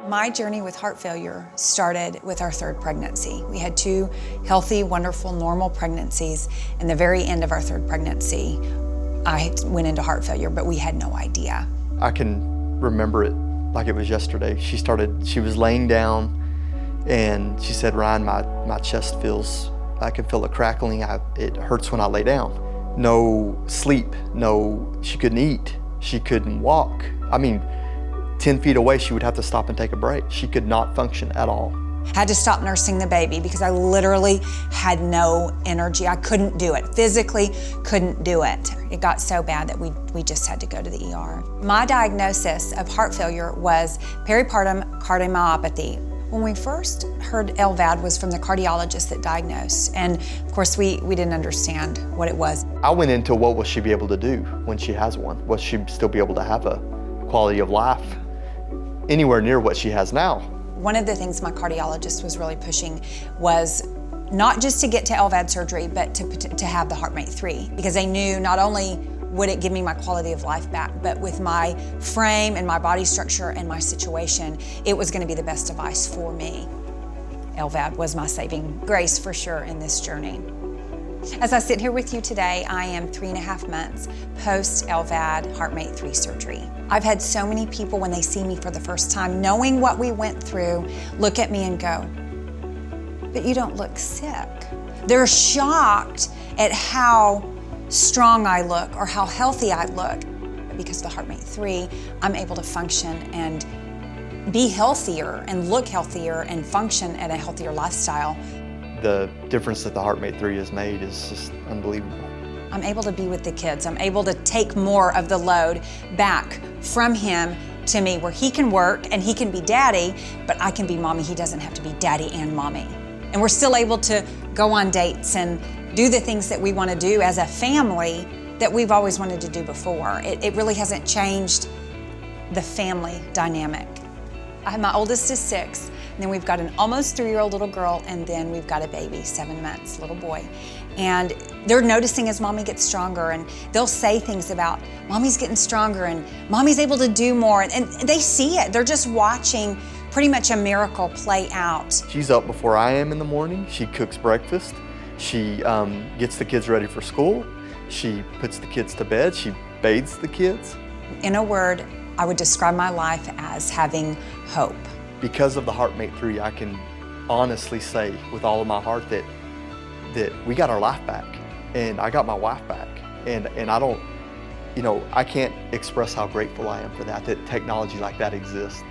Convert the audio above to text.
My journey with heart failure started with our third pregnancy. We had 2 healthy, wonderful, normal pregnancies. And the very end of our third pregnancy, I went into heart failure, but we had no idea. I can remember it like it was yesterday. She was laying down and she said, "Ryan, my chest I can feel it crackling. It hurts when I lay down." No sleep, she couldn't eat, she couldn't walk. I mean, 10 feet away, she would have to stop and take a break. She could not function at all. Had to stop nursing the baby because I literally had no energy. I couldn't do it. Physically couldn't do it. It got so bad that we just had to go to the ER. My diagnosis of heart failure was peripartum cardiomyopathy. When we first heard LVAD was from the cardiologist that diagnosed, and of course we didn't understand what it was. I went into what will she be able to do when she has one? Will she still be able to have a quality of life anywhere near what she has now? One of the things my cardiologist was really pushing was not just to get to LVAD surgery, but to have the HeartMate 3, because they knew not only would it give me my quality of life back, but with my frame and my body structure and my situation, it was going to be the best device for me. LVAD was my saving grace for sure in this journey. As I sit here with you today, I am 3.5 months post LVAD HeartMate 3 surgery. I've had so many people when they see me for the first time, knowing what we went through, look at me and go, "But you don't look sick." They're shocked at how strong I look or how healthy I look. Because of the HeartMate 3, I'm able to function and be healthier and look healthier and function at a healthier lifestyle. The difference that the HeartMate 3 has made is just unbelievable. I'm able to be with the kids. I'm able to take more of the load back from him to me, where he can work and he can be daddy, but I can be mommy. He doesn't have to be daddy and mommy. And we're still able to go on dates and do the things that we want to do as a family that we've always wanted to do before. It really hasn't changed the family dynamic. My oldest is 6, and then we've got an almost 3-year-old little girl, and then we've got a baby, 7 months, little boy. And they're noticing as mommy gets stronger, and they'll say things about, "Mommy's getting stronger," and "Mommy's able to do more," and they see it. They're just watching pretty much a miracle play out. She's up before I am in the morning. She cooks breakfast. She gets the kids ready for school. She puts the kids to bed. She bathes the kids. In a word, I would describe my life as having hope. Because of the HeartMate 3, I can honestly say with all of my heart that we got our life back, and I got my wife back. And I can't express how grateful I am for that technology like that exists.